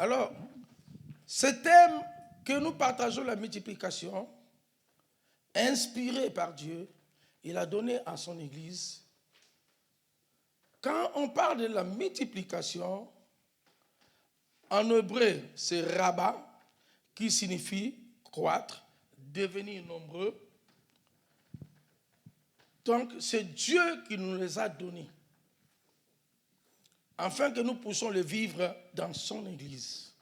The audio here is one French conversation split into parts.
Alors, ce thème que nous partageons, la multiplication, inspiré par Dieu, il a donné à son Église. Quand on parle de la multiplication, en hébreu, c'est rabat, qui signifie croître, devenir nombreux. Donc, c'est Dieu qui nous les a donnés, afin que nous puissions le vivre dans son Église.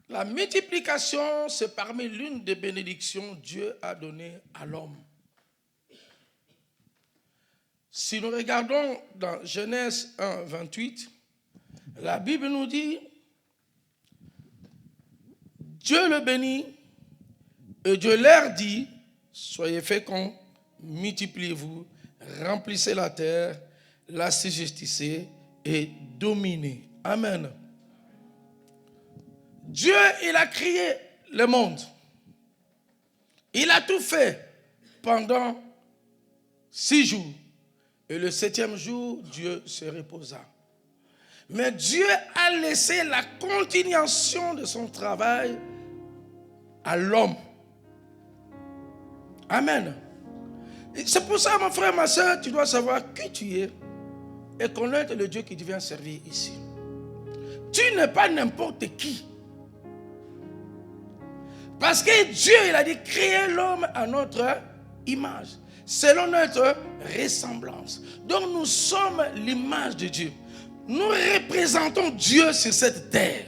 La multiplication, c'est parmi l'une des bénédictions que Dieu a données à l'homme. Si nous regardons dans Genèse 1, 28, la Bible nous dit, Dieu le bénit et Dieu leur dit, soyez féconds, multipliez-vous, remplissez la terre, l'assujettissez et dominez. Amen. Dieu, il a créé le monde. Il a tout fait pendant 6 jours. Et le 7e jour, Dieu se reposa. Mais Dieu a laissé la continuation de son travail à l'homme. Amen. C'est pour ça, mon frère, ma soeur, tu dois savoir qui tu es et connaître le Dieu qui te vient servir ici. Tu n'es pas n'importe qui. Parce que Dieu, il a dit, créer l'homme à notre image, selon notre ressemblance. Donc nous sommes l'image de Dieu. Nous représentons Dieu sur cette terre.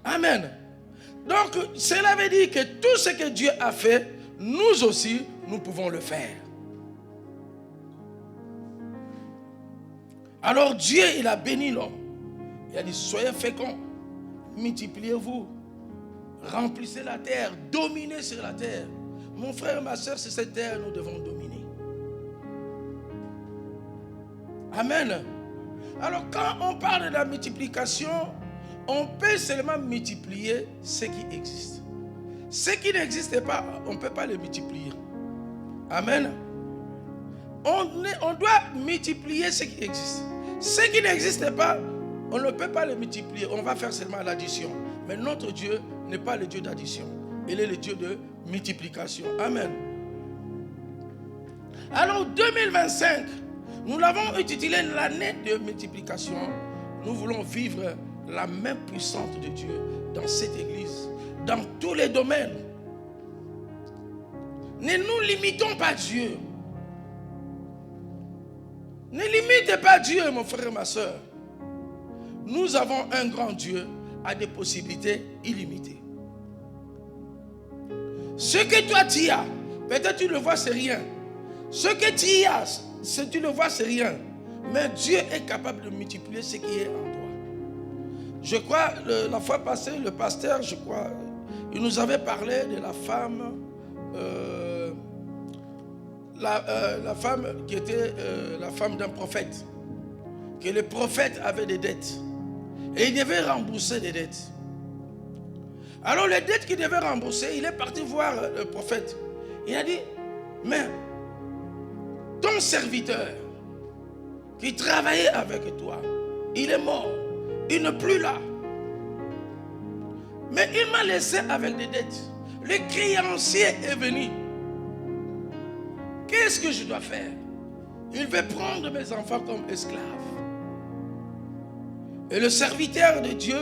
Amen. Donc cela veut dire que tout ce que Dieu a fait, nous aussi, nous pouvons le faire. Alors Dieu, il a béni l'homme. Il a dit, soyez féconds, multipliez-vous, remplissez la terre, dominez sur la terre. Mon frère, ma soeur, sur cette terre, nous devons dominer. Amen. Alors, quand on parle de la multiplication, on peut seulement multiplier ce qui existe. Ce qui n'existe pas, on ne peut pas le multiplier. Amen. On doit multiplier ce qui existe. Ce qui n'existe pas, on ne peut pas le multiplier. On va faire seulement l'addition. Mais notre Dieu n'est pas le Dieu d'addition. Il est le Dieu de multiplication. Amen. Alors 2025, nous l'avons intitulé l'année de multiplication. Nous voulons vivre la main puissante de Dieu dans cette église, dans tous les domaines. Ne nous limitons pas Dieu. Ne limite pas Dieu, mon frère et ma soeur. Nous avons un grand Dieu à des possibilités illimitées. Ce que toi tu as, peut-être tu le vois, c'est rien. Ce que tu as, si tu le vois, c'est rien. Mais Dieu est capable de multiplier ce qui est en toi. Je crois, la fois passée, le pasteur, je crois, il nous avait parlé de la femme, la femme qui était la femme d'un prophète. Que le prophète avait des dettes. Et il devait rembourser des dettes. Alors les dettes qu'il devait rembourser, il est parti voir le prophète. Il a dit, mais ton serviteur qui travaillait avec toi, il est mort. Il n'est plus là. Mais il m'a laissé avec des dettes. Le créancier est venu. Qu'est-ce que je dois faire? Il veut prendre mes enfants comme esclaves. Et le serviteur de Dieu,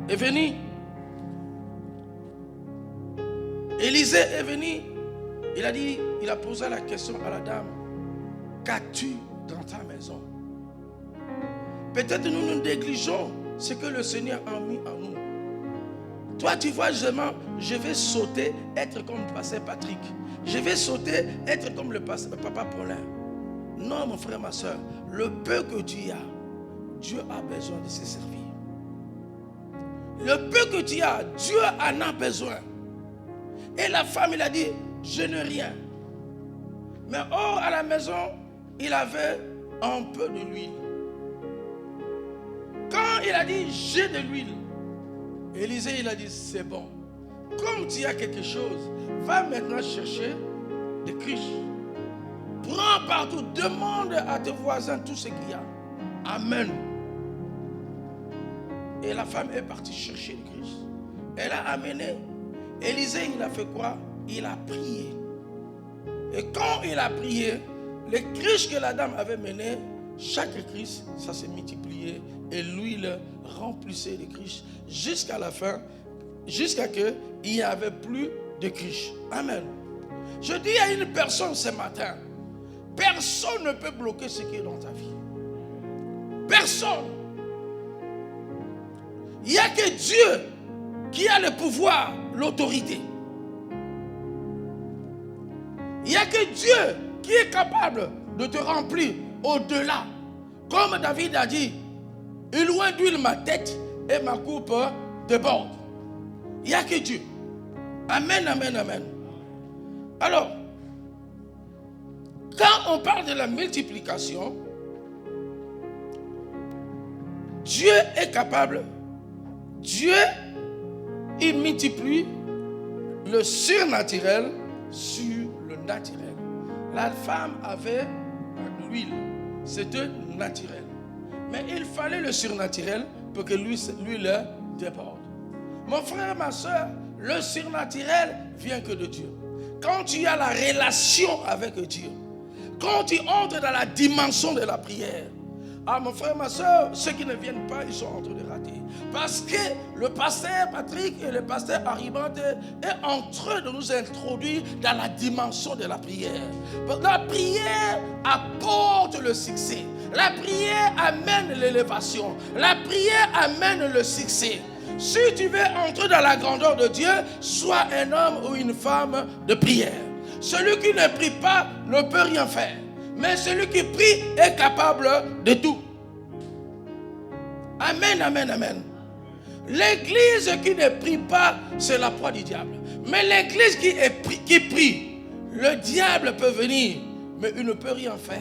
est venu. Élisée est venu. Il a dit, il a posé la question à la dame, qu'as-tu dans ta maison? Peut-être nous négligeons ce que le Seigneur a mis en nous. Toi, tu vois, je vais sauter, être comme le pasteur Patrick. Je vais sauter, être comme le papa Paulin. Non, mon frère, ma soeur, le peu que tu as, Dieu a besoin de se servir. Le peu que tu as, Dieu en a besoin. Et la femme, il a dit, je n'ai rien. Mais or, à la maison, il avait un peu de l'huile. Quand il a dit, j'ai de l'huile, Élisée, il a dit, c'est bon. comme tu as quelque chose, va maintenant chercher des cruches. Prends partout, demande à tes voisins tout ce qu'il y a. Amen. Et la femme est partie chercher les cruches. Elle a amené. Élisée, il a fait quoi? Il a prié. Et quand il a prié, les cruches que la dame avait menées, chaque cruche, ça s'est multiplié. Et l'huile remplissait les cruches jusqu'à la fin, jusqu'à ce qu'il n'y avait plus de cruches. Amen. Je dis à une personne ce matin, personne ne peut bloquer ce qui est dans ta vie. Personne. Il n'y a que Dieu qui a le pouvoir, l'autorité. Il n'y a que Dieu qui est capable de te remplir au-delà. Comme David a dit, il loin d'huile ma tête et ma coupe déborde. Il n'y a que Dieu. Amen, amen, amen. Alors, quand on parle de la multiplication, Dieu est capable. Dieu, il multiplie le surnaturel sur le naturel. La femme avait l'huile, c'était naturel. Mais il fallait le surnaturel pour que l'huile déborde. Mon frère, ma soeur, le surnaturel vient que de Dieu. Quand tu as la relation avec Dieu, quand tu entres dans la dimension de la prière, ah mon frère, ma soeur, ceux qui ne viennent pas, ils sont en train de rater. Parce que le pasteur Patrick et le pasteur Haribante est en train de nous introduire dans la dimension de la prière. La prière apporte le succès. La prière amène l'élévation. La prière amène le succès. Si tu veux entrer dans la grandeur de Dieu, sois un homme ou une femme de prière. Celui qui ne prie pas ne peut rien faire. Mais celui qui prie est capable de tout. Amen, amen, amen. L'église qui ne prie pas, c'est la proie du diable. Mais l'église qui prie, le diable peut venir, mais il ne peut rien faire.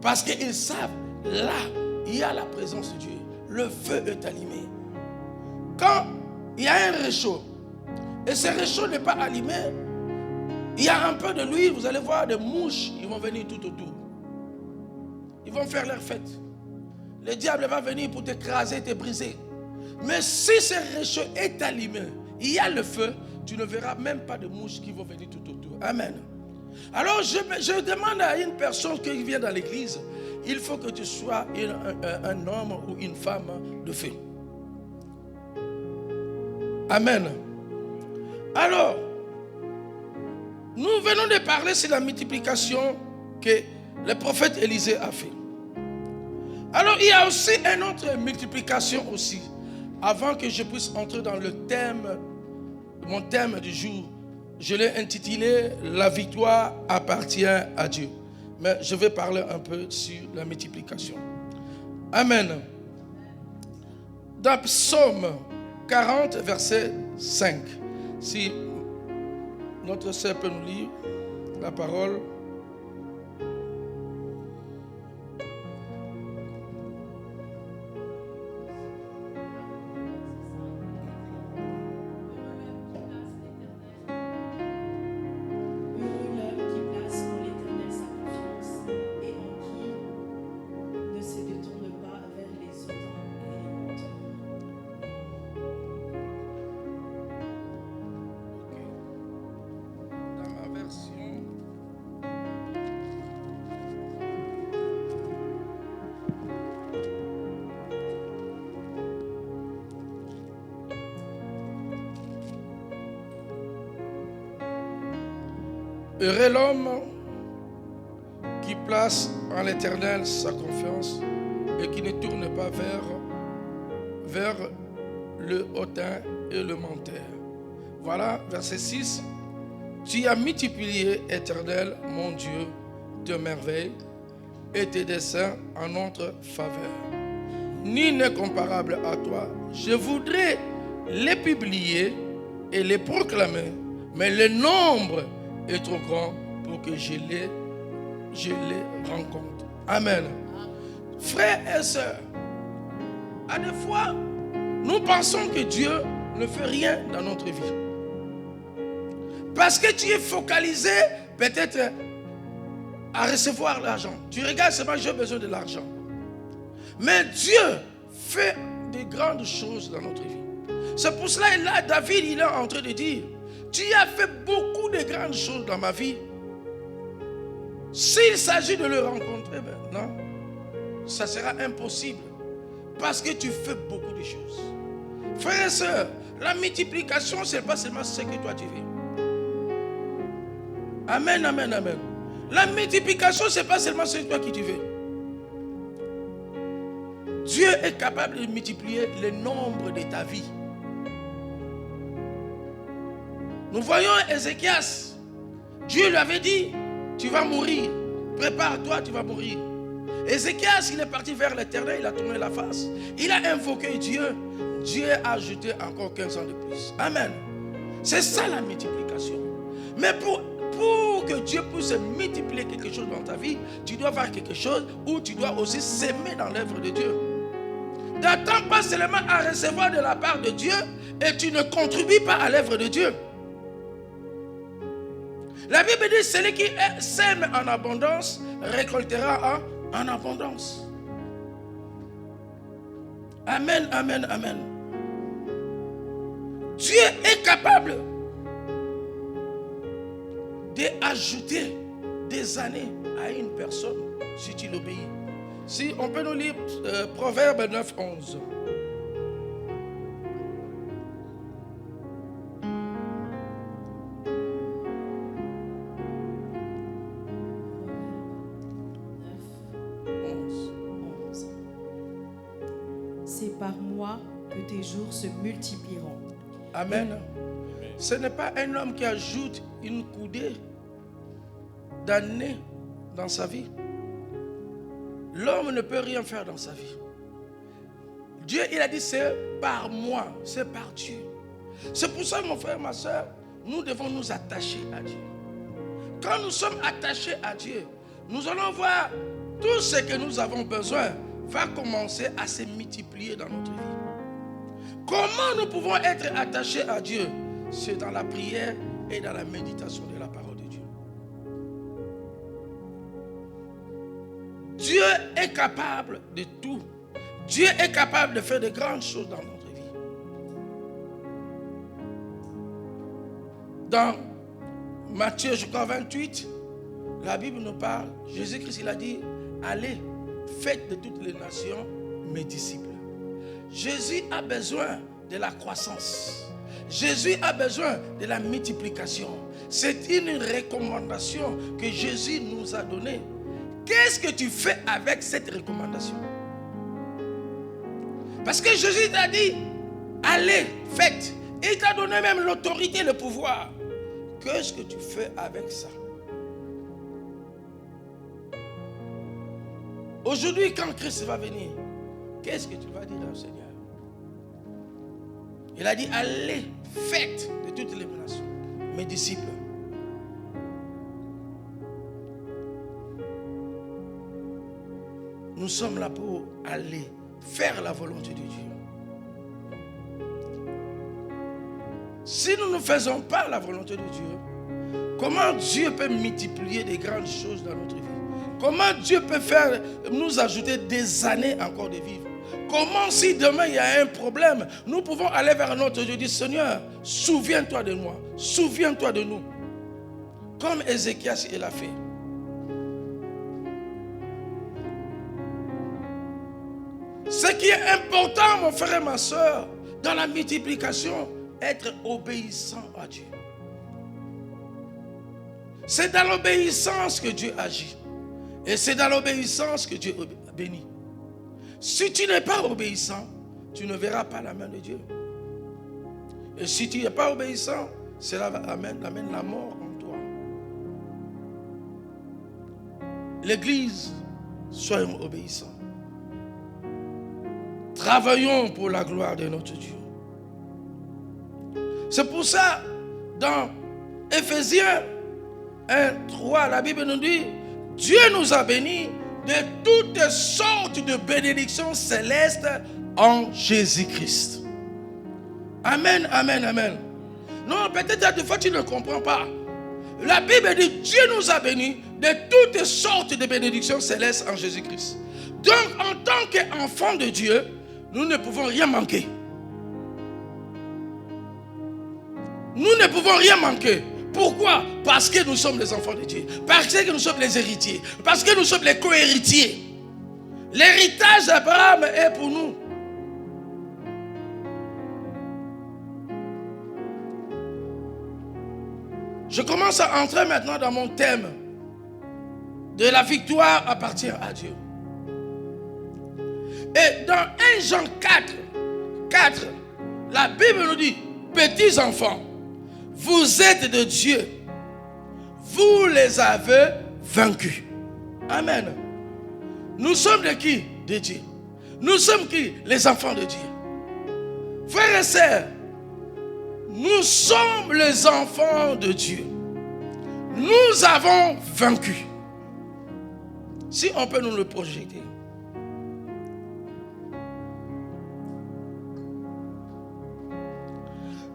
Parce qu'ils savent, là, il y a la présence de Dieu. Le feu est allumé. Quand il y a un réchaud, et ce réchaud n'est pas allumé, il y a un peu de l'huile, vous allez voir des mouches, ils vont venir tout autour. Ils vont faire leur fête. Le diable va venir pour t'écraser, te briser. Mais si ce réchaud est allumé, il y a le feu, tu ne verras même pas de mouches qui vont venir tout autour. Amen. Alors je demande à une personne qui vient dans l'église, il faut que tu sois un homme ou une femme de feu. Amen. Alors, nous venons de parler sur la multiplication que le prophète Élisée a fait. Alors, il y a aussi une autre multiplication aussi. Avant que je puisse entrer dans le thème, mon thème du jour, je l'ai intitulé « La victoire appartient à Dieu ». Mais je vais parler un peu sur la multiplication. Amen. Dans Psaume 40, verset 5. Si notre sœur peut nous lire la parole. Heureux l'homme qui place en l'Éternel sa confiance et qui ne tourne pas vers le hautain et le menteur. Voilà, verset 6. Tu as multiplié, Éternel, mon Dieu, tes merveilles et tes desseins en notre faveur. Nul n'est comparable à toi. Je voudrais les publier et les proclamer, mais le nombre est trop grand pour que je les rencontre. Amen. Frères et sœurs, à des fois, nous pensons que Dieu ne fait rien dans notre vie. Parce que tu es focalisé peut-être à recevoir l'argent. Tu regardes seulement, j'ai besoin de l'argent. Mais Dieu fait de grandes choses dans notre vie. C'est pour cela, là, David, il est en train de dire, tu as fait beaucoup de grandes choses dans ma vie. S'il s'agit de le rencontrer maintenant, ça sera impossible. Parce que tu fais beaucoup de choses. Frères et sœurs, la multiplication, ce n'est pas seulement ce que toi tu veux. Amen, amen, amen. La multiplication, ce n'est pas seulement ce que toi qui tu veux. Dieu est capable de multiplier le nombre de ta vie. Nous voyons Ézéchias. Dieu lui avait dit, tu vas mourir. Prépare-toi, tu vas mourir. Ézéchias, il est parti vers l'Éternel, il a tourné la face. Il a invoqué Dieu. Dieu a ajouté encore 15 ans de plus. Amen. C'est ça la multiplication. Mais pour que Dieu puisse multiplier quelque chose dans ta vie, tu dois faire quelque chose où tu dois aussi s'aimer dans l'œuvre de Dieu. N'attends pas seulement à recevoir de la part de Dieu et tu ne contribues pas à l'œuvre de Dieu. La Bible dit, celui qui sème en abondance récoltera en abondance. Amen, amen, amen. Dieu est capable d'ajouter des années à une personne si tu l'obéis. Si on peut nous lire Proverbe 9, 11. C'est par moi que tes jours se multiplieront. Amen. Ce n'est pas un homme qui ajoute une coudée d'années dans sa vie. L'homme ne peut rien faire dans sa vie. Dieu, il a dit, c'est par moi, c'est par Dieu. C'est pour ça, mon frère, ma soeur, nous devons nous attacher à Dieu. Quand nous sommes attachés à Dieu, nous allons voir tout ce que nous avons besoin va commencer à se multiplier dans notre vie. Comment nous pouvons être attachés à Dieu? C'est dans la prière et dans la méditation de la parole de Dieu. Dieu est capable de tout. Dieu est capable de faire de grandes choses dans notre vie. Dans Matthieu, je crois 28, la Bible nous parle, Jésus-Christ, il a dit, allez, faites de toutes les nations mes disciples. Jésus a besoin de la croissance. Jésus a besoin de la multiplication. C'est une recommandation que Jésus nous a donnée. Qu'est-ce que tu fais avec cette recommandation? Parce que Jésus t'a dit, allez, faites. Et il t'a donné même l'autorité, le pouvoir. Qu'est-ce que tu fais avec ça? Aujourd'hui, quand Christ va venir, qu'est-ce que tu vas dire au Seigneur? Il a dit, allez, faites de toutes les nations mes disciples. Nous sommes là pour aller faire la volonté de Dieu. Si nous ne faisons pas la volonté de Dieu, comment Dieu peut multiplier des grandes choses dans notre vie? Comment Dieu peut nous ajouter des années encore de vivre? Comment si demain il y a un problème, nous pouvons aller vers notre Dieu et dire, Seigneur, souviens-toi de moi, souviens-toi de nous. Comme Ézéchias il a fait. Ce qui est important, mon frère et ma soeur, dans la multiplication, être obéissant à Dieu. C'est dans l'obéissance que Dieu agit. Et c'est dans l'obéissance que Dieu bénit. Si tu n'es pas obéissant, tu ne verras pas la main de Dieu. Et si tu n'es pas obéissant, cela amène la mort en toi. L'Église, soyons obéissants. Travaillons pour la gloire de notre Dieu. C'est pour ça, dans Éphésiens 1, 3, la Bible nous dit, Dieu nous a bénis de toutes sortes de bénédictions célestes en Jésus-Christ. Amen, amen, amen. Non, peut-être des fois tu ne comprends pas. La Bible dit Dieu nous a bénis de toutes sortes de bénédictions célestes en Jésus-Christ. Donc, en tant qu'enfants de Dieu, nous ne pouvons rien manquer. Nous ne pouvons rien manquer. Pourquoi? Parce que nous sommes les enfants de Dieu. Parce que nous sommes les héritiers. Parce que nous sommes les co-héritiers. L'héritage d'Abraham est pour nous. Je commence à entrer maintenant dans mon thème. De la victoire appartient à Dieu. Et dans 1 Jean 4, la Bible nous dit, petits enfants, vous êtes de Dieu. Vous les avez vaincus. Amen. Nous sommes de qui? De Dieu. Nous sommes qui? Les enfants de Dieu. Frères et sœurs, nous sommes les enfants de Dieu. Nous avons vaincu. Si on peut nous le projeter.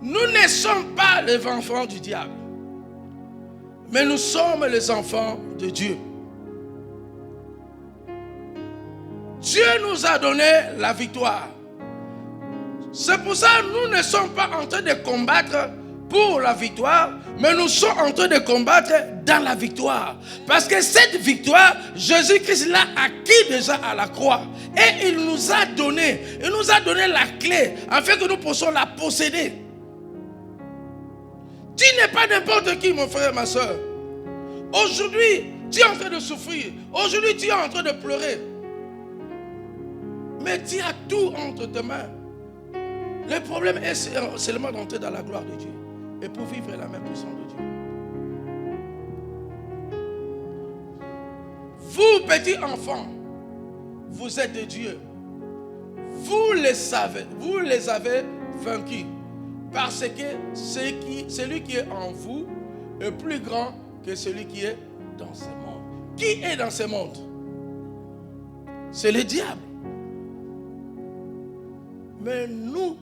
Nous ne sommes pas les enfants du diable, mais nous sommes les enfants de Dieu. Dieu nous a donné la victoire. C'est pour ça que nous ne sommes pas en train de combattre pour la victoire, mais nous sommes en train de combattre dans la victoire. Parce que cette victoire, Jésus-Christ l'a acquis déjà à la croix. Et il nous a donné la clé afin que nous puissions la posséder. Tu n'es pas n'importe qui, mon frère et ma soeur. Aujourd'hui, tu es en train de souffrir. Aujourd'hui, tu es en train de pleurer. Mais tu as tout entre tes mains. Le problème est seulement d'entrer dans la gloire de Dieu. Et pour vivre la même puissance de Dieu. Vous, petits enfants, vous êtes de Dieu. Vous les avez vaincus. Parce que celui qui est en vous est plus grand que celui qui est dans ce monde. Qui est dans ce monde? C'est le diable. Mais nous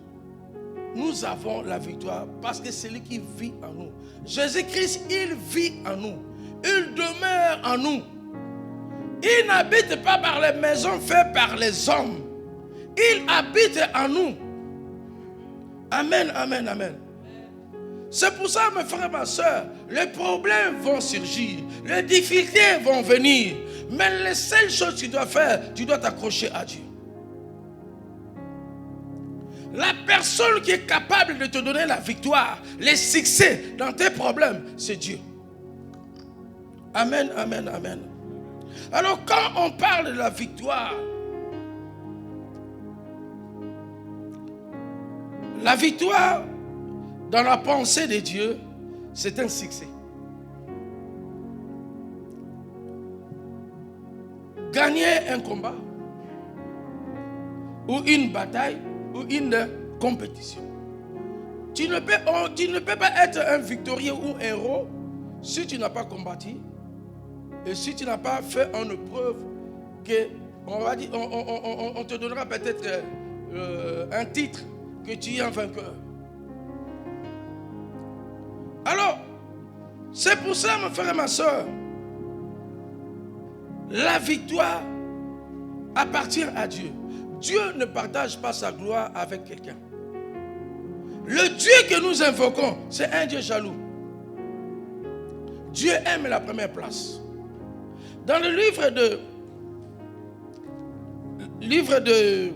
avons la victoire parce que c'est lui qui vit en nous. Jésus-Christ, il vit en nous. Il demeure en nous. Il n'habite pas par les maisons faites par les hommes. Il habite en nous. Amen, amen, amen. C'est pour ça, mes frères et ma soeur, les problèmes vont surgir, les difficultés vont venir. Mais les seules choses que tu dois faire, tu dois t'accrocher à Dieu. La personne qui est capable de te donner la victoire, les succès dans tes problèmes, c'est Dieu. Amen, amen, amen. Alors quand on parle de la victoire, la victoire dans la pensée de Dieu, c'est un succès. Gagner un combat ou une bataille ou une compétition. Tu ne peux pas être un victorieux ou un héros si tu n'as pas combattu et si tu n'as pas fait une preuve que, on va dire, on te donnera peut-être un titre que tu es un vainqueur. Alors, c'est pour ça, mon frère et ma soeur, la victoire appartient à Dieu. Dieu ne partage pas sa gloire avec quelqu'un. Le Dieu que nous invoquons, c'est un Dieu jaloux. Dieu aime la première place. Dans le livre de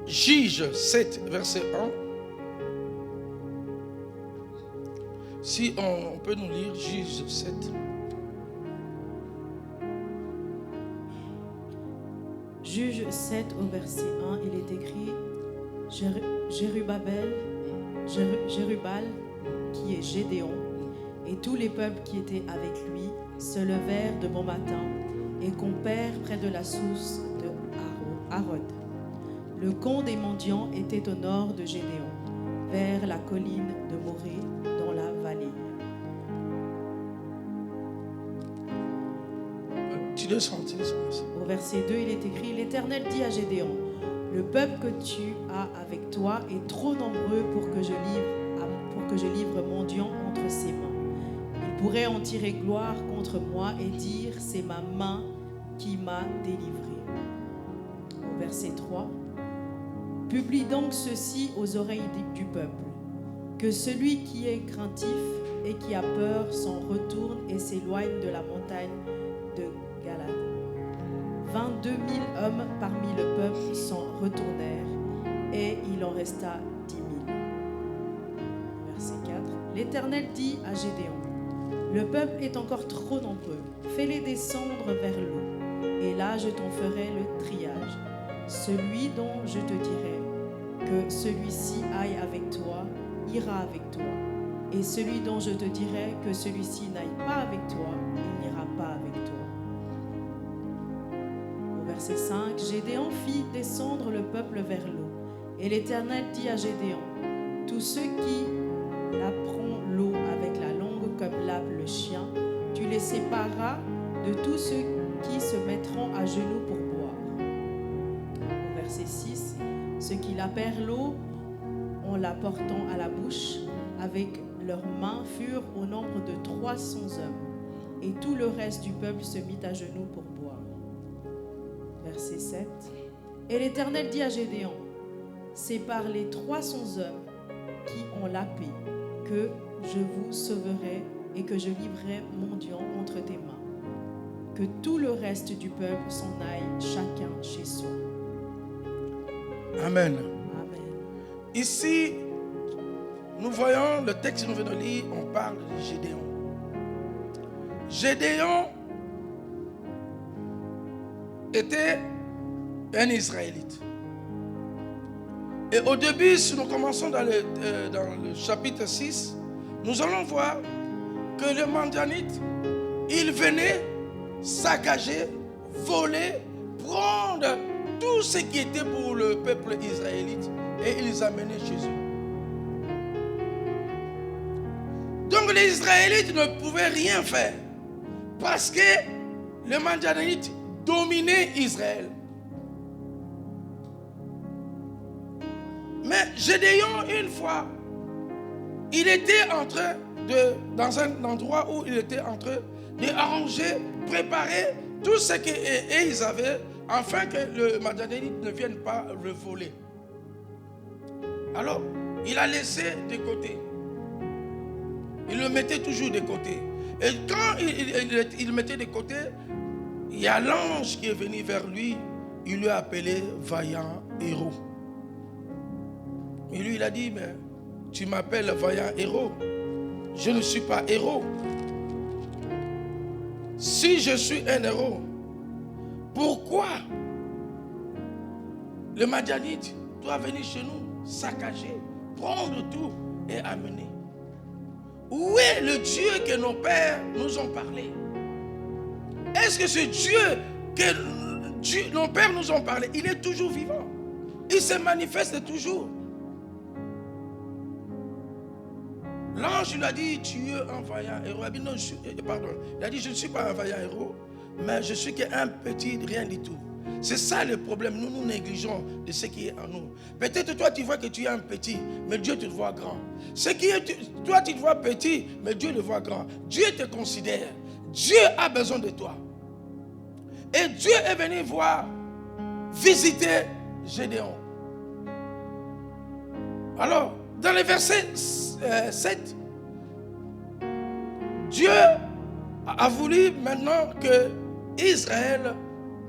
Juge 7, verset 1. Si on peut nous lire Juge 7. Juge 7 au verset 1, il est écrit Jérubal, qui est Gédéon, et tous les peuples qui étaient avec lui se levèrent de bon matin et campèrent près de la source de Harod. Le camp des mendiants était au nord de Gédéon, vers la colline de Morée, dans la vallée. Tu descends. Au verset 2, il est écrit, l'Éternel dit à Gédéon, Le peuple que tu as avec toi est trop nombreux pour que je livre mendiant entre ses mains. Il pourrait en tirer gloire contre moi et dire, c'est ma main qui m'a délivré. Au verset 3, publie donc ceci aux oreilles du peuple, que celui qui est craintif et qui a peur s'en retourne et s'éloigne de la montagne de Galade. 22 000 hommes parmi le peuple s'en retournèrent et il en resta 10 000. Verset 4. L'Éternel dit à Gédéon, le peuple est encore trop nombreux, fais-les descendre vers l'eau, et là je t'en ferai le triage. Celui dont je te dirai que celui-ci aille avec toi, ira avec toi, et celui dont je te dirai que celui-ci n'aille pas avec toi, il n'ira pas avec toi. Verset 5, Gédéon fit descendre le peuple vers l'eau. Et l'Éternel dit à Gédéon, tous ceux qui laperont l'eau avec la langue comme lape le chien, tu les sépareras de tous ceux qui se mettront à genoux pour boire. Au verset 6, ceux qui lapèrent l'eau en la portant à la bouche avec leurs mains furent au nombre de 300 hommes. Et tout le reste du peuple se mit à genoux pour boire. Verset 7. Et l'Éternel dit à Gédéon, c'est par les 300 hommes qui ont lapé que je vous sauverai et que je livrerai mendiant entre tes mains. Que tout le reste du peuple s'en aille chacun chez soi. Amen. Amen. Ici, nous voyons le texte que nous venons de lire, on parle de Gédéon. Gédéon était un Israélite. Et au début, si nous commençons dans le chapitre 6, nous allons voir que le Madianite, il venait saccager, voler, prendre tout ce qui était pour le peuple israélite et il les amenait chez eux. Donc les Israélites ne pouvaient rien faire parce que le Madianite dominait Israël. Mais Gédéon, une fois, il était en train dans un endroit où il était en train d'arranger, préparer tout ce qu'ils avaient afin que le Madianite ne vienne pas le voler. Alors, il a laissé de côté. Il le mettait toujours de côté. Et quand il le mettait de côté, il y a l'ange qui est venu vers lui. Il lui a appelé vaillant héros. Et lui, il a dit, mais tu m'appelles vaillant héros. Je ne suis pas héros. Si je suis un héros, pourquoi le Madianite doit venir chez nous, saccager, prendre tout et amener? Où est le Dieu que nos pères nous ont parlé? Est-ce que ce Dieu que nos pères nous ont parlé, il est toujours vivant? Il se manifeste toujours. L'ange lui a dit, tu es un vaillant héros. Il a dit, il a dit, je ne suis pas un vaillant héros, mais je suis qu'un petit rien du tout. C'est ça le problème. Nous négligeons de ce qui est en nous. Peut-être toi tu vois que tu es un petit, mais Dieu te voit grand. Toi tu te vois petit, mais Dieu le voit grand. Dieu te considère. Dieu a besoin de toi. Et Dieu est venu visiter Gédéon. Alors, dans le verset 7, Dieu a voulu maintenant que Israël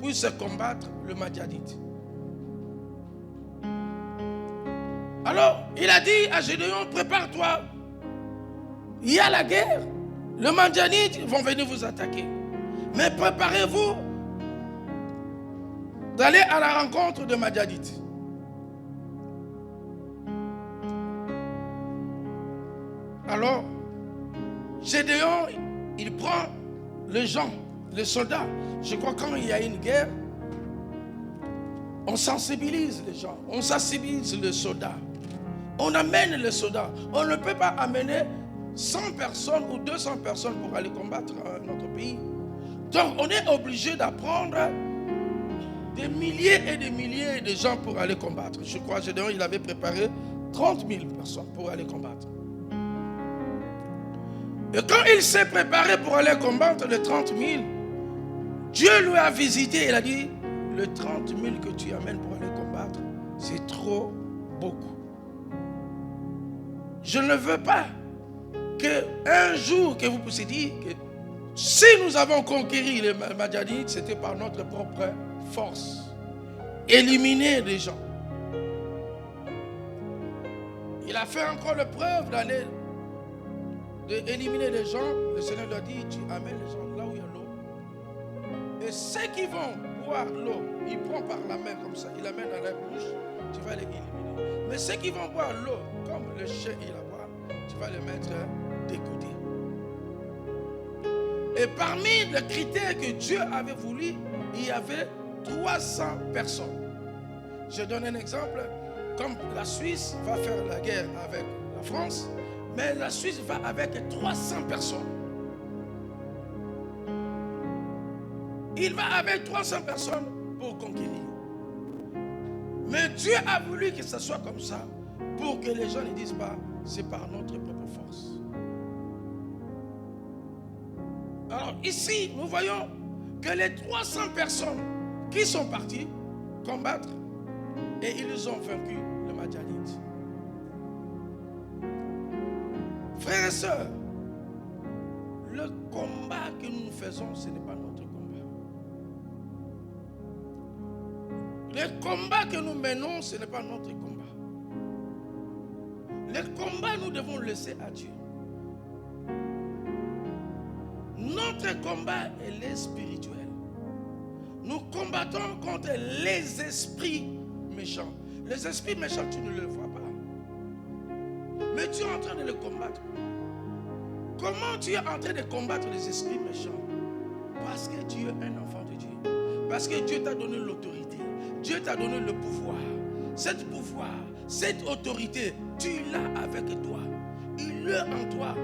puisse combattre le Madianite. Alors, il a dit à Gédéon, prépare-toi. Il y a la guerre. Les Madianites vont venir vous attaquer. Mais préparez-vous d'aller à la rencontre de Madianites. Alors, Gédéon, il prend les gens, les soldats. Je crois que quand il y a une guerre, on sensibilise les gens, on sensibilise les soldats. On amène les soldats. On ne peut pas amener 100 personnes ou 200 personnes pour aller combattre notre pays. Donc, on est obligé d'apprendre des milliers de gens pour aller combattre. Je crois que il avait préparé 30 000 personnes pour aller combattre. Et quand il s'est préparé pour aller combattre les 30 000, Dieu lui a visité et il a dit, le 30 000 que tu amènes pour aller combattre, c'est trop beaucoup. Je ne veux pas qu'un jour que vous puissiez dire que si nous avons conquéri les Madianites, c'était par notre propre force. Éliminer des gens. Il a fait encore la preuve d'aller d'éliminer les gens. Le Seigneur lui a dit, tu amènes les gens là où il y a l'eau. Et ceux qui vont boire l'eau, il prend par la main comme ça, il amène à la bouche, tu vas les éliminer. Mais ceux qui vont boire l'eau, comme le chien il la boit, tu vas les mettre de côté. Et parmi les critères que Dieu avait voulu, il y avait 300 personnes. Je donne un exemple. Comme la Suisse va faire la guerre avec la France, mais la Suisse va avec 300 personnes. Il va avec 300 personnes pour conquérir. Mais Dieu a voulu que ce soit comme ça pour que les gens ne disent pas c'est par notre propre force. Alors ici, nous voyons que les 300 personnes qui sont parties combattre et ils ont vaincu le Madianite. Frères et sœurs, le combat que nous faisons, ce n'est pas notre combat. Le combat que nous menons, ce n'est pas notre combat. Le combat, nous devons le laisser à Dieu. Notre combat est spirituel. Nous combattons contre les esprits méchants. Les esprits méchants, tu ne les vois pas. Mais tu es en train de les combattre. Comment tu es en train de combattre les esprits méchants? Parce que tu es un enfant de Dieu. Parce que Dieu t'a donné l'autorité. Dieu t'a donné le pouvoir. Cet pouvoir, cette autorité, tu l'as avec toi. Il est en toi.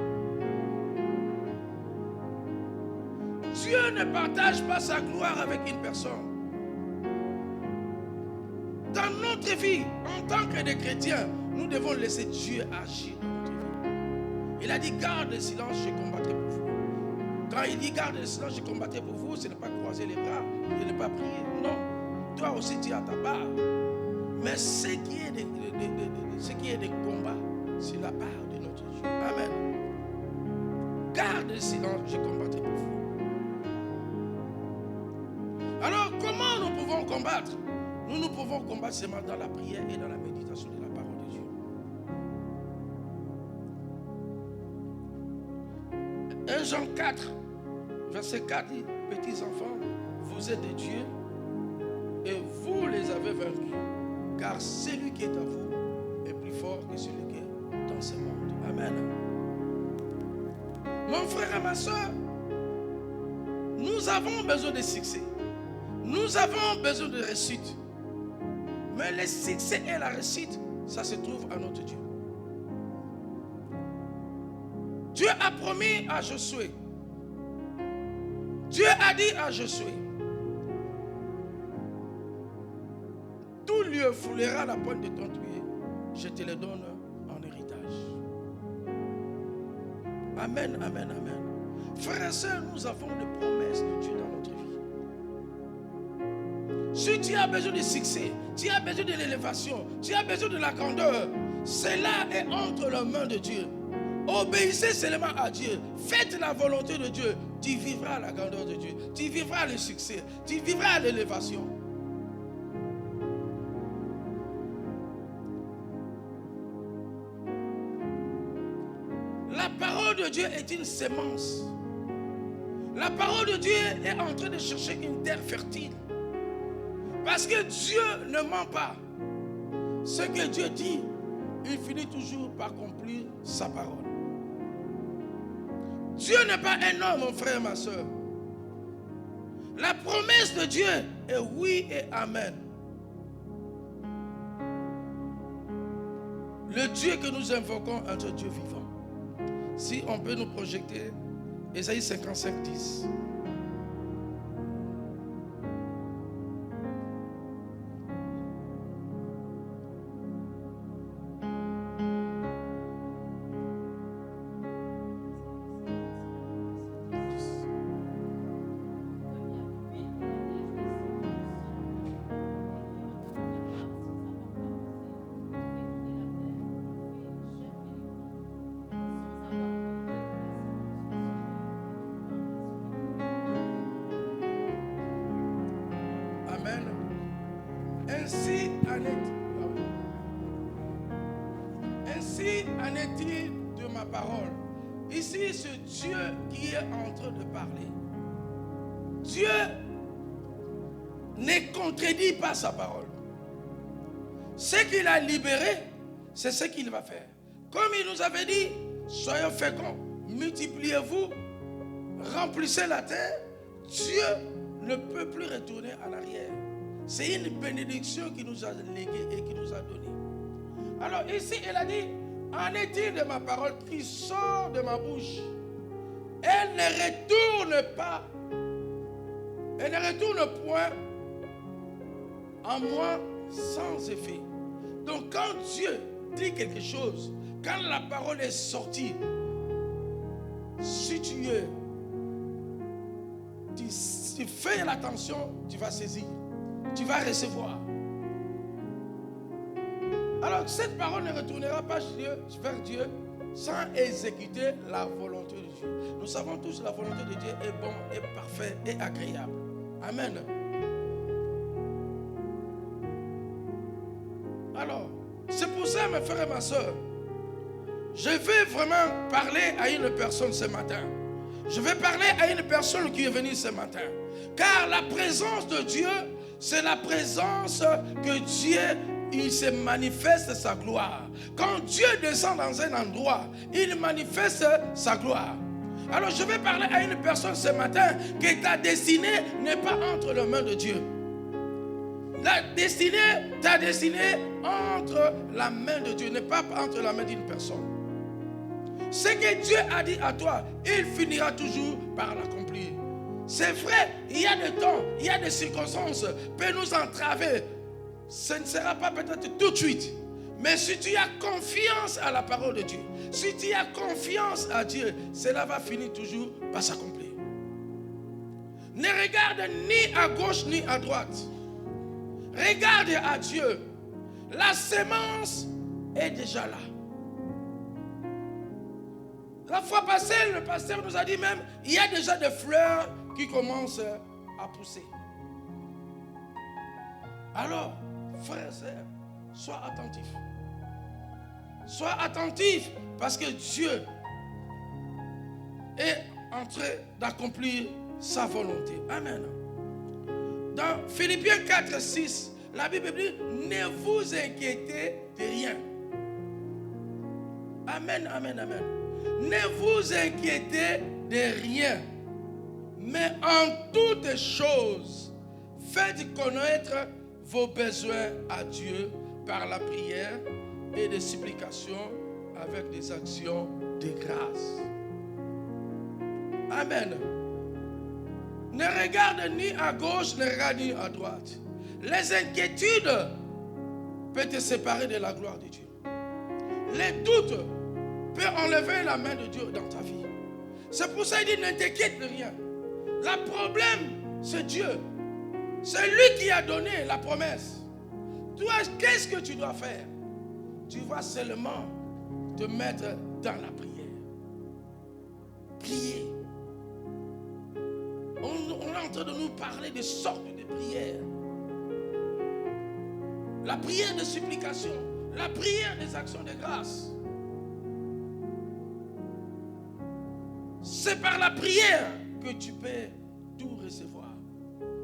Dieu ne partage pas sa gloire avec une personne. Dans notre vie, en tant que des chrétiens, nous devons laisser Dieu agir dans notre vie. Il a dit, garde le silence, je combattrai pour vous. Quand il dit, garde le silence, je combattrai pour vous, ce n'est pas croiser les bras, ce n'est pas prier. Non. Toi aussi, tu as ta part. Mais ce qui est des combats, c'est la part de notre Dieu. Amen. Garde le silence, je combattrai pour vous. Alors, comment nous pouvons combattre? Nous pouvons combattre seulement dans la prière et dans la méditation de la parole de Dieu. 1 Jean 4, verset 4 dit, petits enfants, vous êtes des dieux et vous les avez vaincus, car celui qui est à vous est plus fort que celui qui est dans ce monde. Amen. Mon frère et ma soeur, nous avons besoin de succès. Nous avons besoin de réussite. Mais le succès et la réussite, ça se trouve à notre Dieu. Dieu a promis à Josué. Dieu a dit à Josué, tout lieu foulera la pointe de ton pied, je te le donne en héritage. Amen, amen, amen. Frères et sœurs, nous avons des promesses de Dieu dans notre vie. Si tu as besoin de succès, tu as besoin de l'élévation, tu as besoin de la grandeur, cela est entre les mains de Dieu. Obéissez seulement à Dieu. Faites la volonté de Dieu. Tu vivras la grandeur de Dieu. Tu vivras le succès. Tu vivras l'élévation. La parole de Dieu est une sémence. La parole de Dieu est en train de chercher une terre fertile. Parce que Dieu ne ment pas. Ce que Dieu dit, il finit toujours par accomplir sa parole. Dieu n'est pas un homme, mon frère, ma soeur. La promesse de Dieu est oui et amen. Le Dieu que nous invoquons est un Dieu vivant. Si on peut nous projeter, Ésaïe 55, 10. Ainsi en est-il de ma parole. Ici, c'est Dieu qui est en train de parler. Dieu ne contredit pas sa parole. Ce qu'il a libéré, c'est ce qu'il va faire. Comme il nous avait dit, soyez féconds, multipliez-vous, remplissez la terre. Dieu ne peut plus retourner en arrière. C'est une bénédiction qu'il nous a léguée et qu'il nous a donnée. Alors ici, il a dit, en est-il de ma parole qui sort de ma bouche? Elle ne retourne pas. Elle ne retourne point en moi sans effet. Donc quand Dieu dit quelque chose, quand la parole est sortie, si tu fais l'attention, tu vas saisir, tu vas recevoir. Alors cette parole ne retournera pas vers Dieu sans exécuter la volonté de Dieu. Nous savons tous que la volonté de Dieu est bonne, est parfaite et agréable. Amen. Alors, c'est pour ça, mes frères et ma soeur, je vais vraiment parler à une personne ce matin. Je vais parler à une personne qui est venue ce matin. Car la présence de Dieu, c'est la présence que Dieu, il se manifeste sa gloire. Quand Dieu descend dans un endroit, il manifeste sa gloire. Alors je vais parler à une personne ce matin que ta destinée n'est pas entre les mains de Dieu. Ta destinée entre la main de Dieu, n'est pas entre la main d'une personne. Ce que Dieu a dit à toi, il finira toujours par l'accomplir. C'est vrai, il y a des temps, il y a des circonstances peut nous entraver. Ce ne sera pas peut-être tout de suite. Mais si tu as confiance à la parole de Dieu, si tu as confiance à Dieu, cela va finir toujours par s'accomplir. Ne regarde ni à gauche ni à droite. Regarde à Dieu. La semence est déjà là. La fois passée, le pasteur nous a dit même, il y a déjà des fleurs qui commencent à pousser. Alors, frères et sœurs, sois attentifs. Sois attentif parce que Dieu est en train d'accomplir sa volonté. Amen. Dans Philippiens 4, 6, la Bible dit, ne vous inquiétez de rien. Amen, amen, amen. Ne vous inquiétez de rien, mais en toutes choses, faites connaître vos besoins à Dieu par la prière et des supplications avec des actions de grâce. Amen. Ne regarde ni à gauche, ne regarde ni à droite. Les inquiétudes peuvent te séparer de la gloire de Dieu. Les doutes peuvent enlever la main de Dieu dans ta vie. C'est pour ça qu'il dit, ne t'inquiète de rien. Le problème, c'est Dieu. C'est lui qui a donné la promesse. Toi, qu'est-ce que tu dois faire? Tu vas seulement te mettre dans la prière. Prier. On est en train de nous parler de sortes de prières. La prière de supplication, la prière des actions de grâce. C'est par la prière que tu peux tout recevoir.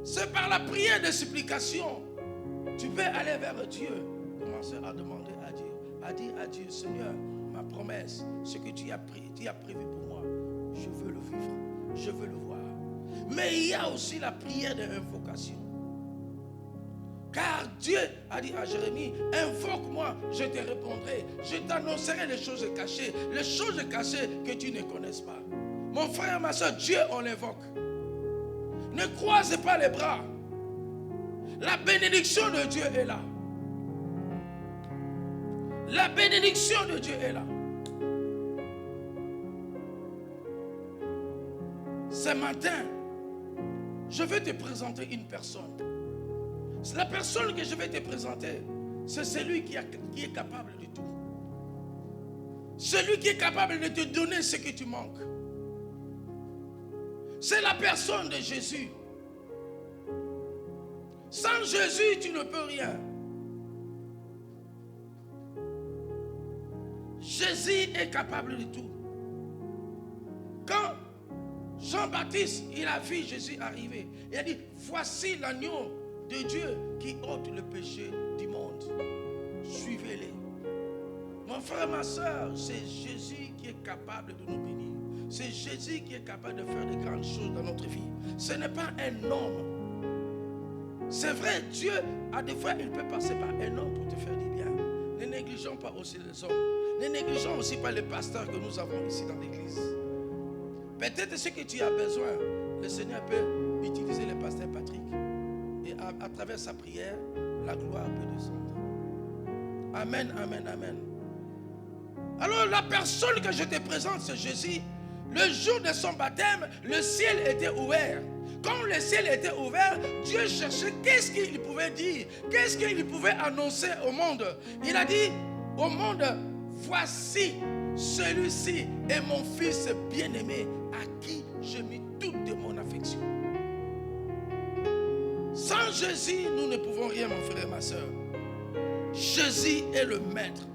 C'est par la prière de supplication. Tu peux aller vers Dieu. Commencer à demander à Dieu. À dire à Dieu, Seigneur, ma promesse, ce que tu as prévu pour moi, je veux le vivre. Je veux le voir. Mais il y a aussi la prière de l'invocation. Car Dieu a dit à Jérémie, invoque-moi, je te répondrai. Je t'annoncerai les choses cachées que tu ne connaisses pas. Mon frère, ma soeur, Dieu, on l'invoque. Ne croisez pas les bras. La bénédiction de Dieu est là. La bénédiction de Dieu est là. Ce matin, je vais te présenter une personne. La personne que je vais te présenter, c'est celui qui est capable de tout. Celui qui est capable de te donner ce que tu manques. C'est la personne de Jésus. Sans Jésus, tu ne peux rien. Jésus est capable de tout. Quand Jean-Baptiste, il a vu Jésus arriver, il a dit, voici l'agneau de Dieu qui ôte le péché du monde. Suivez-les. Mon frère, ma soeur, c'est Jésus qui est capable de nous bénir. C'est Jésus qui est capable de faire de grandes choses dans notre vie. Ce n'est pas un homme. C'est vrai, Dieu, à des fois, il peut passer par un homme pour te faire du bien. Ne négligeons pas aussi les hommes. Ne négligeons aussi pas les pasteurs que nous avons ici dans l'église. Peut-être ce que tu as besoin, le Seigneur peut utiliser le pasteur Patrick. Et à travers sa prière, la gloire peut descendre. Amen, amen, amen. Alors la personne que je te présente, c'est Jésus. Le jour de son baptême, le ciel était ouvert. Quand le ciel était ouvert, Dieu cherchait qu'est-ce qu'il pouvait dire, qu'est-ce qu'il pouvait annoncer au monde. Il a dit au monde, voici, celui-ci est mon fils bien-aimé à qui j'ai mis toute mon affection. Sans Jésus, nous ne pouvons rien, mon frère et ma soeur. Jésus est le maître.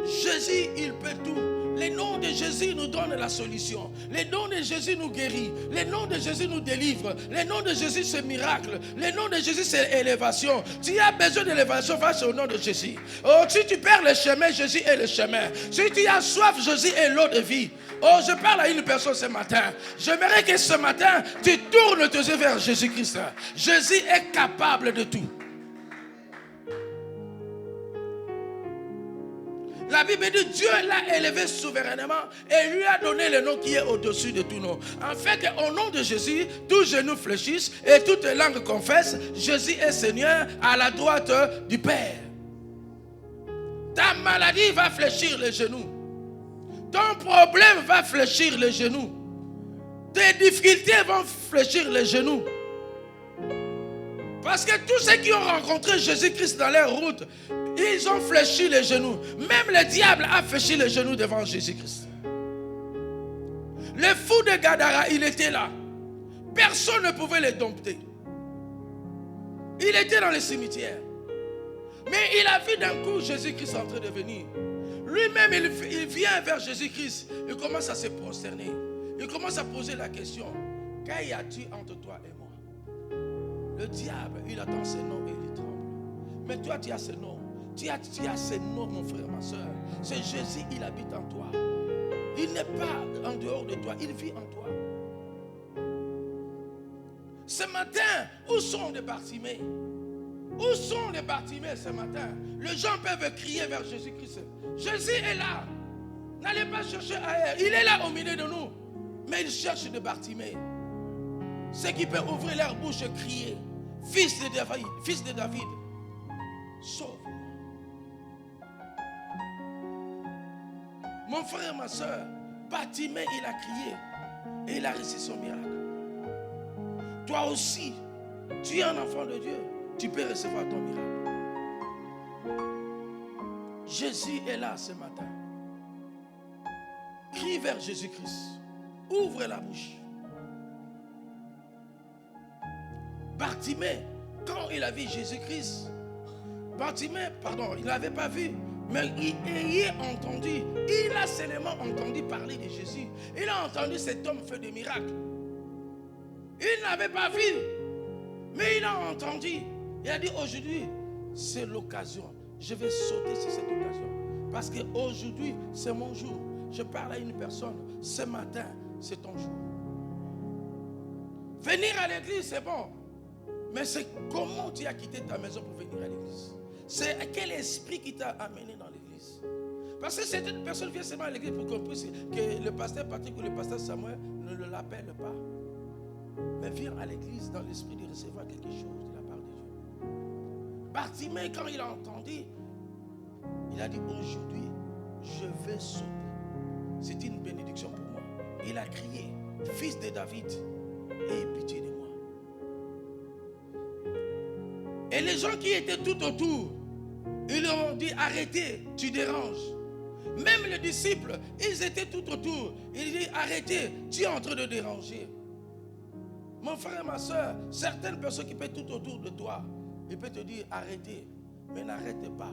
Jésus, il peut tout. Les noms de Jésus nous donnent la solution. Les noms de Jésus nous guérissent. Les noms de Jésus nous délivrent. Les noms de Jésus, c'est miracle. Les noms de Jésus, c'est élévation. Tu as besoin d'élévation, va au nom de Jésus. Oh, si tu perds le chemin, Jésus est le chemin. Si tu as soif, Jésus est l'eau de vie. Oh, je parle à une personne ce matin. J'aimerais que ce matin, tu tournes tes yeux vers Jésus-Christ. Jésus est capable de tout. La Bible dit Dieu l'a élevé souverainement et lui a donné le nom qui est au-dessus de tout nom. En fait, au nom de Jésus, tous genoux fléchissent et toutes les langues confessent Jésus est Seigneur à la droite du Père. Ta maladie va fléchir les genoux. Ton problème va fléchir les genoux. Tes difficultés vont fléchir les genoux. Parce que tous ceux qui ont rencontré Jésus-Christ dans leur route, ils ont fléchi les genoux. Même le diable a fléchi les genoux devant Jésus-Christ. Le fou de Gadara, il était là. Personne ne pouvait le dompter. Il était dans le cimetière. Mais il a vu d'un coup Jésus-Christ en train de venir. Lui-même, il vient vers Jésus-Christ. Il commence à se prosterner. Il commence à poser la question. Qu'y a-t-il entre toi et moi? Le diable, il attend ce nom et il tremble. Mais toi, tu as ce nom. Tu as ce nom, mon frère, ma soeur. C'est Jésus, il habite en toi. Il n'est pas en dehors de toi, il vit en toi. Ce matin, où sont les Bartimée? Où sont les Bartimée ce matin? Les gens peuvent crier vers Jésus-Christ. Jésus est là. N'allez pas chercher ailleurs. Il est là au milieu de nous. Mais il cherche des Bartimée. Ceux qui peuvent ouvrir leur bouche et crier. Fils de David, sauve-moi. Mon frère et ma soeur, Bartimée, il a crié et il a reçu son miracle. Toi aussi, tu es un enfant de Dieu, tu peux recevoir ton miracle. Jésus est là ce matin. Crie vers Jésus-Christ. Ouvre la bouche. Bartimée, quand il a vu Jésus-Christ, il ne l'avait pas vu, mais il ayait entendu, il a seulement entendu parler de Jésus. Il a entendu cet homme faire des miracles. Il n'avait pas vu, mais il a entendu. Il a dit aujourd'hui, c'est l'occasion. Je vais sauter sur cette occasion. Parce qu'aujourd'hui, c'est mon jour. Je parle à une personne, ce matin, c'est ton jour. Venir à l'église, c'est bon. Mais c'est comment tu as quitté ta maison pour venir à l'église. C'est quel esprit qui t'a amené dans l'église. Parce que certaines personnes viennent seulement à l'église pour qu'on puisse, que le pasteur Patrick ou le pasteur Samuel ne l'appelle pas. Mais viens à l'église dans l'esprit de recevoir quelque chose de la part de Dieu. Bartimée, quand il a entendu, il a dit aujourd'hui, je vais sauter. C'est une bénédiction pour moi. Il a crié, fils de David, aie pitié de moi. Et les gens qui étaient tout autour, ils leur ont dit, arrêtez, tu déranges. Même les disciples, ils étaient tout autour. Ils disent, arrêtez, tu es en train de déranger. Mon frère et ma soeur, certaines personnes qui peuvent tout autour de toi, ils peuvent te dire arrêtez. Mais n'arrête pas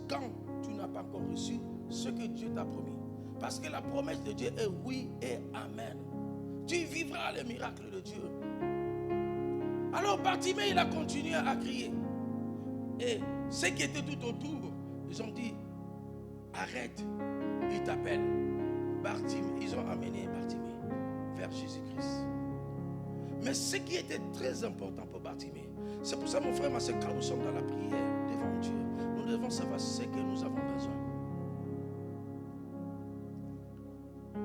quand tu n'as pas encore reçu ce que Dieu t'a promis. Parce que la promesse de Dieu est oui et amen. Tu vivras le miracle de Dieu. Alors Bartimée, il a continué à crier. Et ceux qui étaient tout autour, ils ont dit arrête, il t'appelle. Bartimée, ils ont amené Bartimée vers Jésus-Christ. Mais ce qui était très important pour Bartimée, c'est pour ça mon frère, ma soeur, quand nous sommes dans la prière devant Dieu, nous devons savoir ce que nous avons besoin.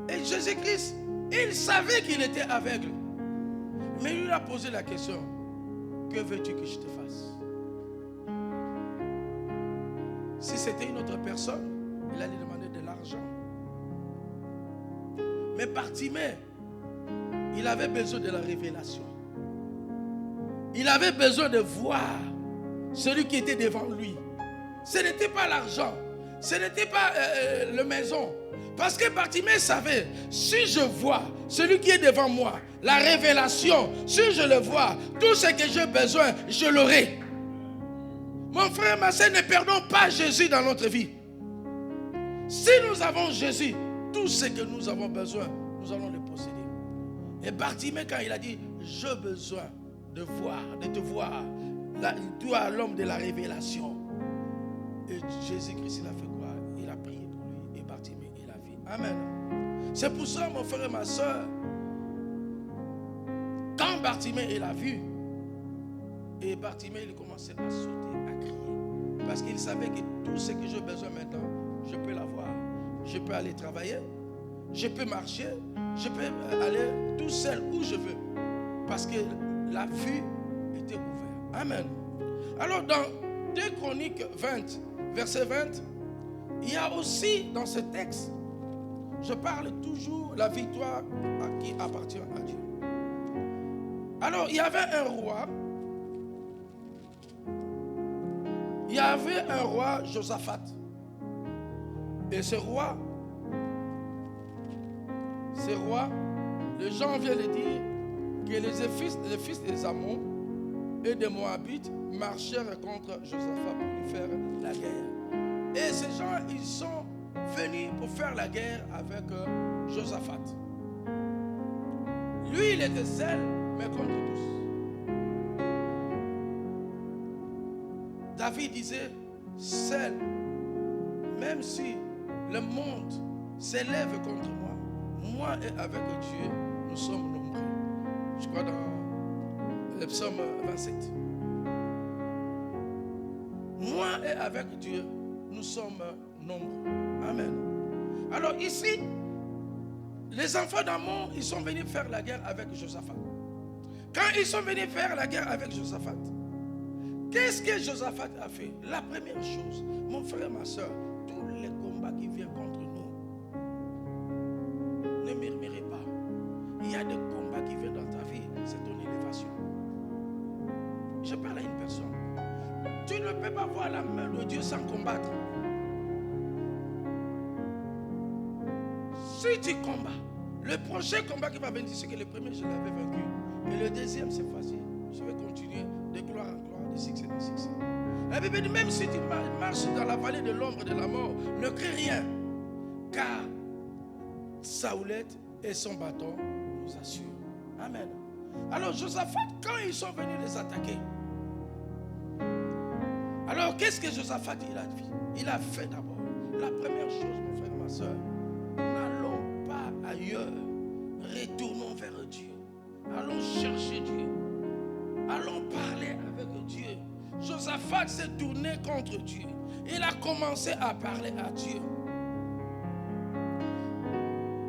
Et Jésus-Christ, il savait qu'il était aveugle. Mais il lui a posé la question, que veux-tu que je te fasse? Si c'était une autre personne, il allait demander de l'argent. Mais Bartimée, il avait besoin de la révélation. Il avait besoin de voir celui qui était devant lui. Ce n'était pas l'argent, ce n'était pas la maison. Parce que Bartimée savait, si je vois celui qui est devant moi, la révélation, si je le vois, tout ce que j'ai besoin, je l'aurai. Mon frère, ma soeur, ne perdons pas Jésus dans notre vie. Si nous avons Jésus, tout ce que nous avons besoin, nous allons le posséder. Et Bartimée, quand il a dit, j'ai besoin de voir, de te voir, toi, l'homme de la révélation. Et Jésus-Christ, il a fait quoi? Il a prié pour lui. Et Bartimée, il a vu. Amen. C'est pour ça, mon frère et ma soeur, quand Bartimée, il a vu, et Bartimée, il commençait à sauter, à crier. Parce qu'il savait que tout ce que j'ai besoin maintenant, je peux l'avoir. Je peux aller travailler, je peux marcher, je peux aller tout seul où je veux. Parce que la vue était ouverte. Amen. Alors dans 2 Chroniques 20, verset 20, il y a aussi dans ce texte, je parle toujours de la victoire qui appartient à Dieu. Alors il y avait un roi. Il y avait un roi, Josaphat. Et ce roi, les gens viennent de dire que les fils des Ammon et des Moabites marchèrent contre Josaphat pour lui faire la guerre. Et ces gens, ils sont venus pour faire la guerre avec Josaphat. Lui, il était seul, mais contre tous. David disait, seul, même si le monde s'élève contre moi, moi et avec Dieu, nous sommes nombreux. Je crois dans le psaume 27. Moi et avec Dieu, nous sommes nombreux. Amen. Alors ici, les enfants d'Ammon, ils sont venus faire la guerre avec Josaphat. Quand ils sont venus faire la guerre avec Josaphat, qu'est-ce que Josaphat a fait? La première chose, mon frère, ma soeur, tous les combats qui viennent contre nous, ne murmurez pas. Il y a des combats qui viennent dans ta vie, c'est ton élévation. Je parle à une personne. Tu ne peux pas voir la main de Dieu sans combattre. Si tu combats, le prochain combat qui va venir, c'est que le premier, je l'avais vaincu. Et le deuxième, c'est facile. Je vais continuer de gloire en gloire, de succès en succès. La Bible dit, même si tu marches dans la vallée de l'ombre de la mort, ne crains rien. Car Saoulette et son bâton nous assurent. Amen. Alors Josaphat, quand ils sont venus les attaquer, alors qu'est-ce que Josaphat il a fait? Il a fait d'abord. La première chose, mon frère, ma soeur, n'allons pas ailleurs. Retournons vers Dieu. Allons chercher Dieu. Allons parler avec Dieu. Josaphat s'est tourné contre Dieu. Il a commencé à parler à Dieu.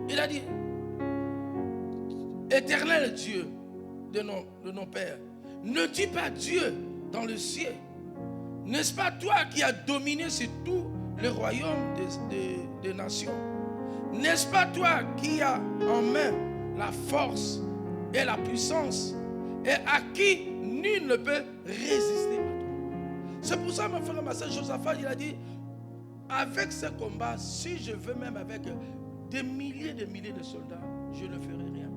Il a dit, Éternel Dieu de nos pères, ne dis pas Dieu dans le ciel. N'est-ce pas toi qui as dominé sur tout le royaume des nations? N'est-ce pas toi qui as en main la force et la puissance et à qui nul ne peut résister à toi? C'est pour ça, mon frère et ma soeur, Josaphat, il a dit, avec ce combat, si je veux même avec des milliers de soldats, je ne ferai rien.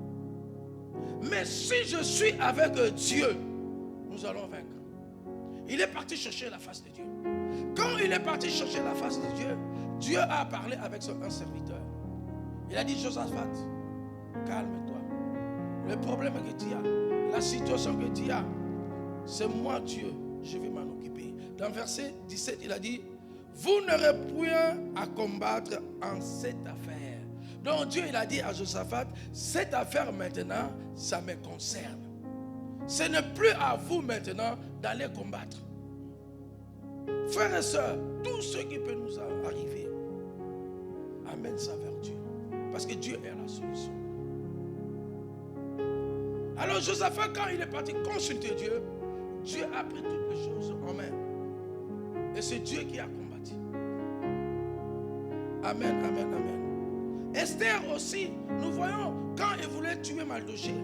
Mais si je suis avec Dieu, nous allons vaincre. Il est parti chercher la face de Dieu. Quand il est parti chercher la face de Dieu, Dieu a parlé avec un serviteur. Il a dit, Josaphat, calme-toi. Le problème que tu as, la situation que tu as, c'est moi Dieu, je vais m'en occuper. Dans verset 17, il a dit, vous n'aurez point à combattre en cette affaire. Donc Dieu, il a dit à Josaphat, cette affaire maintenant, ça me concerne. Ce n'est plus à vous maintenant d'aller combattre. Frères et sœurs, tout ce qui peut nous arriver, amène ça vers Dieu. Parce que Dieu est la solution. Alors Josaphat, quand il est parti consulter Dieu, Dieu a pris toutes les choses en main. Et c'est Dieu qui a combattu. Amen, amen, amen. Esther aussi, nous voyons, quand il voulait tuer Mardochée,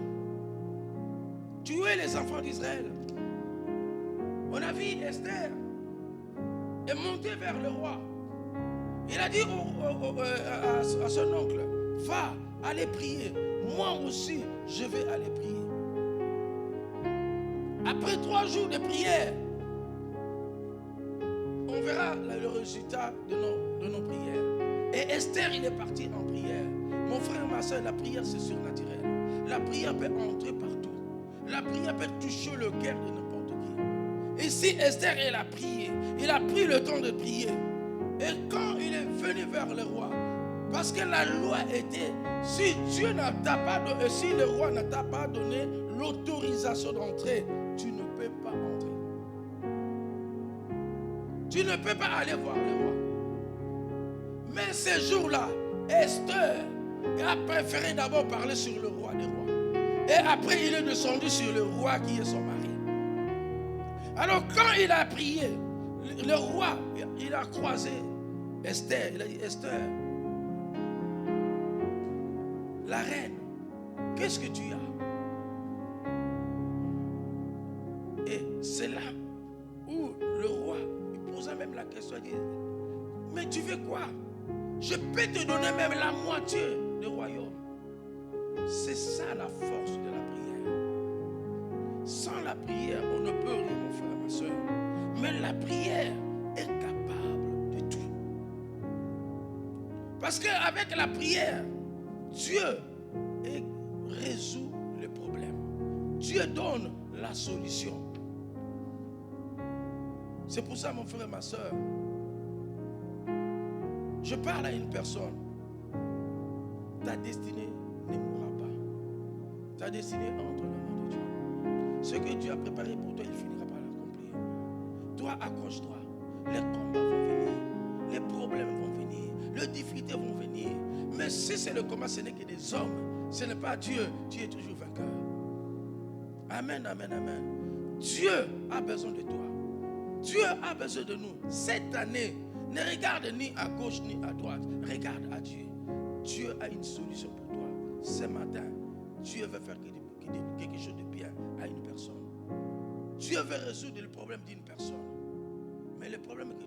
tuer les enfants d'Israël, on a vu Esther est montée vers le roi. Il a dit à son oncle, va, allez prier. Moi aussi, je vais aller prier. Après 3 jours de prière, on verra le résultat de nos prières. Et Esther, il est parti en prière. Mon frère, ma soeur, la prière, c'est surnaturel. La prière peut entrer partout. La prière peut toucher le cœur de n'importe qui. Ici, Esther, elle a prié. Il a pris le temps de prier. Et quand il est venu vers le roi, parce que la loi était, si le roi ne t'a pas donné l'autorisation d'entrer, tu ne peux pas entrer. Tu ne peux pas aller voir le roi. Mais ces jours-là, Esther a préféré d'abord parler sur le roi des rois. Et après, il est descendu sur le roi qui est son mari. Alors quand il a prié, le roi, il a croisé Esther. Il a dit, Esther, la reine, qu'est-ce que tu as? Et c'est là où le roi, il posa même la question, il dit, mais tu veux quoi? Je peux te donner même la moitié du royaume. C'est ça la force de la prière. Sans la prière, on ne peut rien, mon frère, ma soeur. Mais la prière est capable de tout. Parce qu'avec la prière, Dieu résout le problème. Dieu donne la solution. C'est pour ça, mon frère et ma soeur, je parle à une personne. Ta destinée ne mourra pas. Ta destinée entre les mains de Dieu. Ce que Dieu a préparé pour toi, il finira par l'accomplir. Toi, accroche-toi. Les combats vont venir. Les problèmes vont venir. Les difficultés vont venir. Mais si c'est le combat, ce n'est que des hommes. Ce n'est pas Dieu. Dieu est toujours vainqueur. Amen, amen, amen. Dieu a besoin de toi. Dieu a besoin de nous. Cette année, ne regarde ni à gauche ni à droite. Regarde à Dieu. Dieu a une solution pour toi. Ce matin, Dieu veut faire quelque chose de bien à une personne. Dieu veut résoudre le problème d'une personne. Mais le problème que